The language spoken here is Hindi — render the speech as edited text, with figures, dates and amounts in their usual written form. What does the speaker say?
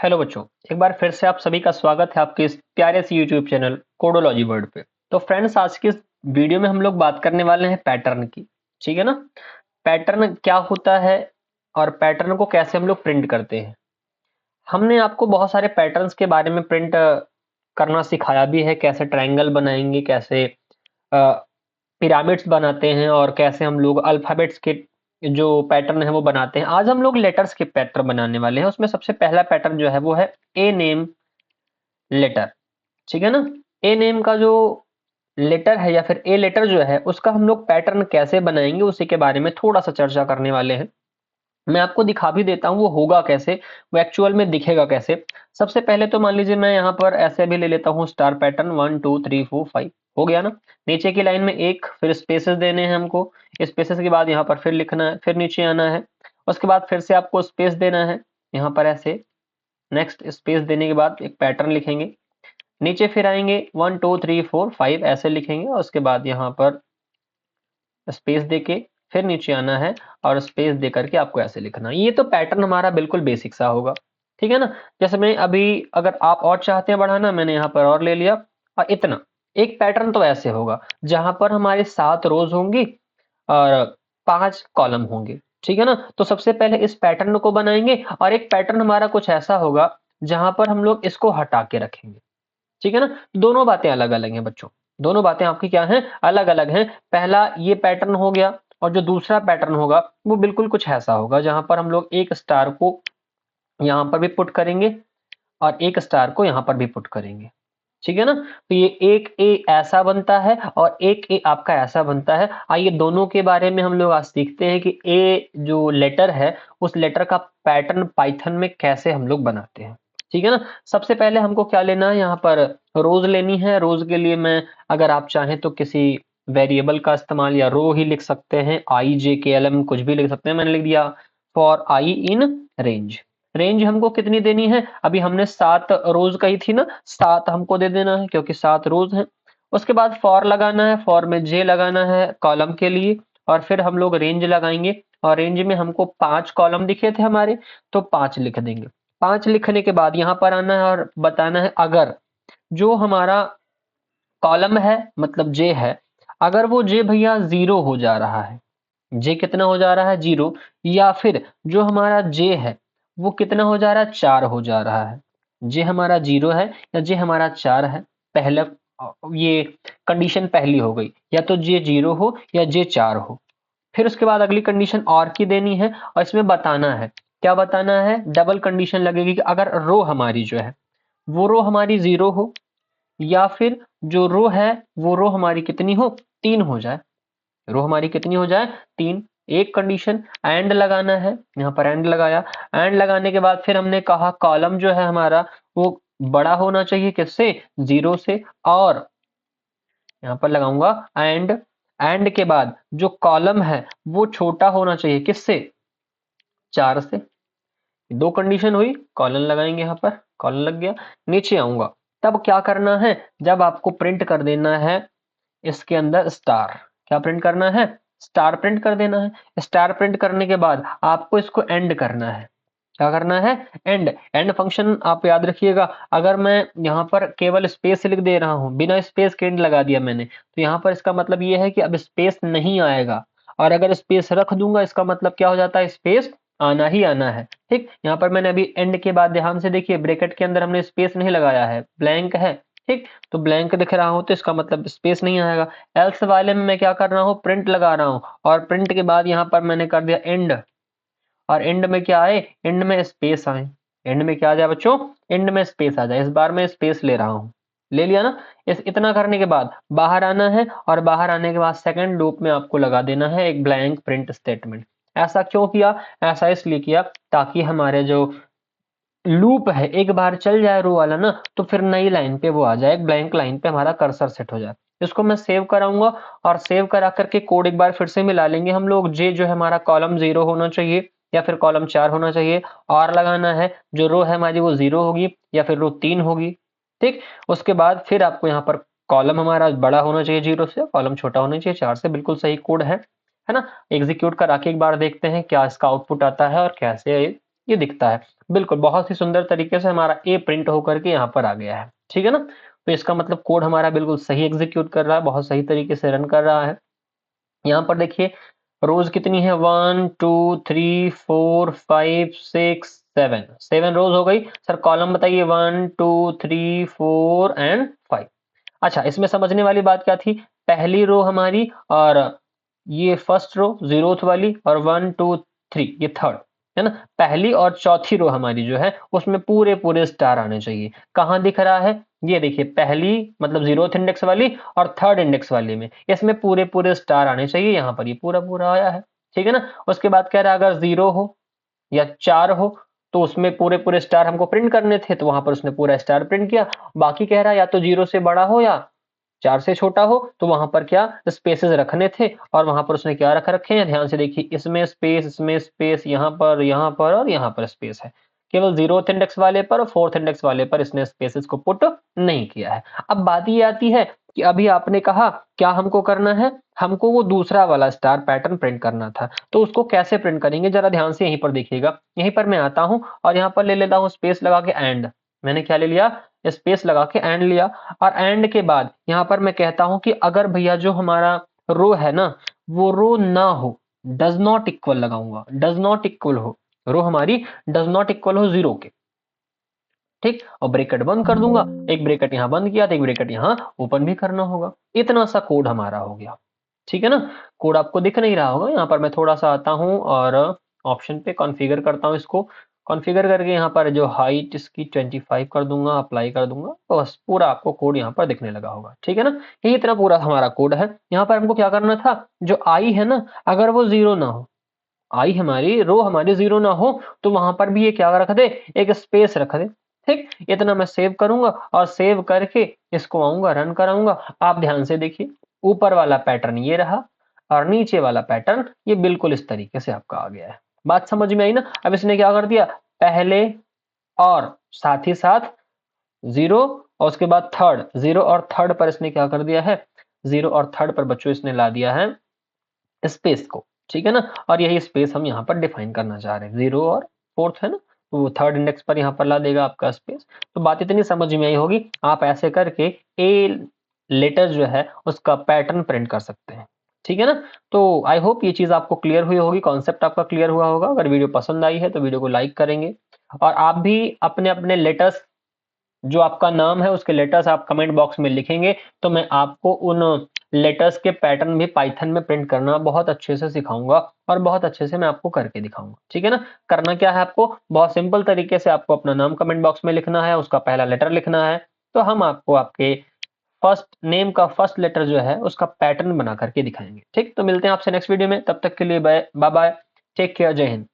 हेलो बच्चों, एक बार फिर से आप सभी का स्वागत है आपके इस प्यारे से यूट्यूब चैनल कोडोलॉजी वर्ल्ड पे। तो फ्रेंड्स, आज की इस वीडियो में हम लोग बात करने वाले हैं पैटर्न की। ठीक है ना। पैटर्न क्या होता है और पैटर्न को कैसे हम लोग प्रिंट करते हैं। हमने आपको बहुत सारे पैटर्न्स के बारे में प्रिंट करना सिखाया भी है, कैसे ट्रायंगल बनाएंगे, कैसे पिरामिड्स बनाते हैं और कैसे हम लोग अल्फाबेट्स के जो पैटर्न है वो बनाते हैं। आज हम लोग लेटर्स के पैटर्न बनाने वाले हैं। उसमें सबसे पहला पैटर्न जो है वो है ए नेम लेटर। ठीक है ना। ए नेम का जो लेटर है या फिर ए लेटर जो है उसका हम लोग पैटर्न कैसे बनाएंगे उसी के बारे में थोड़ा सा चर्चा करने वाले हैं। मैं आपको दिखा भी देता हूँ वो होगा कैसे, वो एक्चुअल में दिखेगा कैसे। सबसे पहले तो मान लीजिए मैं यहाँ पर ऐसे भी ले लेता हूँ स्टार पैटर्न 1 2 3 4 5 हो गया ना। नीचे की लाइन में एक, फिर स्पेसेस देने हैं हमको। स्पेसेस के बाद यहाँ पर फिर लिखना है, फिर नीचे आना है। उसके बाद फिर से आपको स्पेस देना है यहाँ पर ऐसे। नेक्स्ट स्पेस देने के बाद एक पैटर्न लिखेंगे। नीचे फिर आएंगे 1 2 3 4 5 ऐसे लिखेंगे और उसके बाद यहाँ पर स्पेस देके फिर नीचे आना है और स्पेस दे करके आपको ऐसे लिखना है। ये तो पैटर्न हमारा बिल्कुल बेसिक सा होगा। ठीक है ना। जैसे मैं अभी, अगर आप और चाहते हैं बढ़ाना, मैंने यहाँ पर और ले लिया और इतना। एक पैटर्न तो ऐसे होगा जहां पर हमारे 7 रोज होंगी और 5 कॉलम होंगे। ठीक है ना। तो सबसे पहले इस पैटर्न को बनाएंगे और एक पैटर्न हमारा कुछ ऐसा होगा जहां पर हम लोग इसको हटा के रखेंगे। ठीक है ना। दोनों बातें अलग अलग हैं बच्चों, दोनों बातें आपकी क्या हैं, अलग अलग हैं। पहला ये पैटर्न हो गया और जो दूसरा पैटर्न होगा वो बिल्कुल कुछ ऐसा होगा जहां पर हम लोग एक स्टार को यहां पर भी पुट करेंगे और एक स्टार को यहां पर भी पुट करेंगे। ठीक है ना। तो ये एक ए ऐसा बनता है और एक ए आपका ऐसा बनता है। आइए दोनों के बारे में हम लोग आज सीखते हैं कि ए जो लेटर है उस लेटर का पैटर्न पाइथन में कैसे हम लोग बनाते हैं। ठीक है ना। सबसे पहले हमको क्या लेना है, यहाँ पर रोज लेनी है। रोज के लिए मैं, अगर आप चाहें तो किसी वेरिएबल का इस्तेमाल या रो ही लिख सकते हैं, आई जे के एल एम कुछ भी लिख सकते हैं। मैंने लिख दिया for I in range. Range हमको कितनी देनी है, अभी हमने 7 रोज कही थी ना, 7 हमको दे देना है क्योंकि 7 रोज हैं। उसके बाद फॉर लगाना है, फॉर में जे लगाना है कॉलम के लिए और फिर हम लोग रेंज लगाएंगे और रेंज में हमको 5 कॉलम दिखे थे हमारे, तो 5 लिख देंगे। 5 लिखने के बाद यहाँ पर आना है और बताना है अगर जो हमारा कॉलम है मतलब जे है, अगर वो जे भैया 0 हो जा रहा है, जे कितना हो जा रहा है 0, या फिर जो हमारा जे है वो कितना हो जा रहा है 4 हो जा रहा है। जे हमारा 0 है या जे हमारा 4 है, पहला ये कंडीशन पहली हो गई, या तो जे 0 हो या जे 4 हो। फिर उसके बाद अगली कंडीशन और की देनी है और इसमें बताना है, क्या बताना है, डबल कंडीशन लगेगी कि अगर रो हमारी जो है वो रो हमारी 0 हो या फिर जो रो है वो रो हमारी कितनी हो, 3 हो जाए। रो हमारी कितनी हो जाए, 3। एक कंडीशन एंड लगाना है, यहाँ पर एंड लगाया। एंड लगाने के बाद फिर हमने कहा कॉलम जो है हमारा वो बड़ा होना चाहिए किससे, 0 से। और यहाँ पर लगाऊंगा एंड, एंड के बाद जो कॉलम है वो छोटा होना चाहिए किससे, 4 से। दो कंडीशन हुई, कॉलन लगाएंगे, यहाँ पर कॉलन लग गया। नीचे आऊंगा, तब क्या करना है, जब आपको प्रिंट कर देना है इसके अंदर स्टार, क्या प्रिंट करना है, स्टार प्रिंट कर देना है। स्टार प्रिंट करने के बाद आपको इसको एंड करना है, क्या करना है, एंड। एंड फंक्शन आप याद रखिएगा, अगर मैं यहाँ पर केवल स्पेस लिख दे रहा हूँ, बिना स्पेस के एंड लगा दिया मैंने, तो यहाँ पर इसका मतलब ये है कि अब स्पेस नहीं आएगा। और अगर स्पेस रख दूंगा इसका मतलब क्या हो जाता है, स्पेस आना ही आना है। ठीक, यहाँ पर मैंने अभी एंड के बाद ध्यान से देखिए, ब्रैकेट के अंदर हमने स्पेस नहीं लगाया है, ब्लैंक है। ठीक, तो ब्लैंक दिख रहा हो तो इसका मतलब स्पेस नहीं आएगा। एल्स वाले में मैं क्या कर रहा हूँ, प्रिंट लगा रहा हूँ और प्रिंट के बाद यहाँ पर मैंने कर दिया एंड, और एंड में क्या आए, एंड में स्पेस आए। एंड में क्या आ जाए बच्चों, एंड में स्पेस आ जाए। इस बार मैं स्पेस ले रहा हूँ, ले लिया ना। इस इतना करने के बाद बाहर आना है और बाहर आने के बाद सेकंड लूप में आपको लगा देना है एक ब्लैंक प्रिंट स्टेटमेंट। ऐसा क्यों किया, ऐसा इसलिए किया ताकि हमारे जो लूप है एक बार चल जाए रो वाला ना, तो फिर नई लाइन पे वो आ जाए, ब्लैंक लाइन पे हमारा कर्सर सेट हो जाए। इसको मैं सेव कराऊंगा और सेव करा करके कोड एक बार फिर से मिला लेंगे हम लोग। जे जो है हमारा कॉलम 0 होना चाहिए या फिर कॉलम 4 होना चाहिए, और लगाना है जो रो है हमारी वो 0 होगी या फिर रो 3 होगी। ठीक, उसके बाद फिर आपको यहाँ पर कॉलम हमारा बड़ा होना चाहिए 0 से, कॉलम छोटा होना चाहिए 4 से। बिल्कुल सही कोड है ना। एग्जीक्यूट करा के एक बार देखते हैं क्या इसका आउटपुट आता है और कैसे ये दिखता है। बिल्कुल, बहुत ही सुंदर तरीके से हमारा ए प्रिंट होकर के यहाँ पर आ गया है, ठीक है ना? तो इसका मतलब कोड हमारा बिल्कुल सही एग्जीक्यूट कर रहा है, बहुत सही तरीके से रन कर रहा है। यहाँ पर देखिए रोज कितनी है, 1 2 3 4 5 6 7, 7 रोज हो गई। सर कॉलम बताइए, 1 2 3 4 एंड 5। अच्छा, इसमें समझने वाली बात क्या थी, पहली रो हमारी और ये फर्स्ट रो जीरोथ वाली, और 1 2 3 ये थर्ड, है ना? पहली और चौथी रो हमारी जो है उसमें पूरे पूरे स्टार आने चाहिए। कहाँ दिख रहा है, ये देखिए पहली मतलब जीरोथ इंडेक्स वाली और थर्ड इंडेक्स वाली में, इसमें पूरे पूरे स्टार आने चाहिए। यहाँ पर ये पूरा पूरा आया है, ठीक है ना? उसके बाद कह रहा है अगर 0 हो या 4 हो तो उसमें पूरे पूरे स्टार हमको प्रिंट करने थे, तो वहां पर उसने पूरा स्टार प्रिंट किया। बाकी कह रहा है या तो 0 से बड़ा हो या 4 से छोटा हो, तो वहां पर क्या स्पेसेस रखने थे, और वहां पर उसने क्या रखे हैं, ध्यान से देखिए, इसमें स्पेस, यहाँ पर और यहाँ पर स्पेस है। केवल जीरोथ इंडेक्स वाले पर और फोर्थ इंडेक्स वाले पर इसने स्पेसेस को पुट नहीं किया है। अब बात ये आती है कि अभी आपने कहा क्या हमको करना है, हमको वो दूसरा वाला स्टार पैटर्न प्रिंट करना था, तो उसको कैसे प्रिंट करेंगे, जरा ध्यान से यहीं पर देखिएगा। यहीं पर मैं आता हूं और यहाँ पर ले लेता हूं स्पेस लगा के एंड। मैंने क्या ले लिया, स्पेस लगा के एंड लिया, और एंड के बाद यहाँ पर मैं कहता हूं कि अगर भैया जो हमारा रो है ना, वो रो ना हो, डज नॉट इक्वल लगाऊंगा, डज नॉट इक्वल हो, रो हमारी डज नॉट इक्वल हो 0 के, ठीक, और ब्रैकेट बंद कर दूंगा। एक ब्रैकेट यहाँ बंद किया तो एक ब्रैकेट यहाँ ओपन भी करना होगा। इतना सा कोड हमारा हो गया, ठीक है ना? कोड आपको दिख नहीं रहा होगा। यहाँ पर मैं थोड़ा सा आता हूँ और ऑप्शन पे कॉन्फ़िगर करता हूँ इसको। कॉन्फ़िगर करके यहाँ पर जो हाइट इसकी 25 कर दूंगा, अप्लाई कर दूंगा, तो बस पूरा आपको कोड यहाँ पर दिखने लगा होगा, ठीक है ना? ये इतना पूरा हमारा कोड है। यहाँ पर हमको क्या करना था, जो आई है ना, अगर वो 0 ना हो, आई हमारी रो हमारी 0 ना हो, तो वहां पर भी ये क्या रख दे, एक स्पेस रख दे, ठीक। इतना मैं सेव करूंगा और सेव करके इसको आऊंगा रन कराऊंगा। आप ध्यान से देखिए, ऊपर वाला पैटर्न ये रहा और नीचे वाला पैटर्न ये बिल्कुल इस तरीके से आपका आ गया है। बात समझ में आई ना? अब इसने क्या कर दिया, पहले और साथ ही साथ 0 और उसके बाद थर्ड, 0 और थर्ड पर इसने क्या कर दिया है, 0 और थर्ड पर बच्चों इसने ला दिया है स्पेस को, ठीक है ना? और यही स्पेस हम यहाँ पर डिफाइन करना चाह रहे हैं, 0 और फोर्थ है ना, तो वो थर्ड इंडेक्स पर यहाँ पर ला देगा आपका स्पेस। तो बात इतनी समझ में आई होगी, आप ऐसे करके ए लेटर जो है उसका पैटर्न प्रिंट कर सकते हैं, ठीक है ना? तो आई होप ये चीज आपको क्लियर हुई होगी, कॉन्सेप्ट आपका क्लियर हुआ होगा। अगर वीडियो पसंद आई है तो वीडियो को लाइक करेंगे, और आप भी अपने अपने लेटर्स, जो आपका नाम है उसके लेटर्स आप कमेंट बॉक्स में लिखेंगे, तो मैं आपको उन लेटर्स के पैटर्न भी पाइथन में प्रिंट करना बहुत अच्छे से सिखाऊंगा, और बहुत अच्छे से मैं आपको करके दिखाऊंगा, ठीक है ना? करना क्या है आपको, बहुत सिंपल तरीके से आपको अपना नाम कमेंट बॉक्स में लिखना है, उसका पहला लेटर लिखना है, तो हम आपको आपके फर्स्ट नेम का फर्स्ट लेटर जो है उसका पैटर्न बना करके दिखाएंगे, ठीक। तो मिलते हैं आपसे नेक्स्ट वीडियो में, तब तक के लिए बाय बाय, टेक केयर, जय हिंद।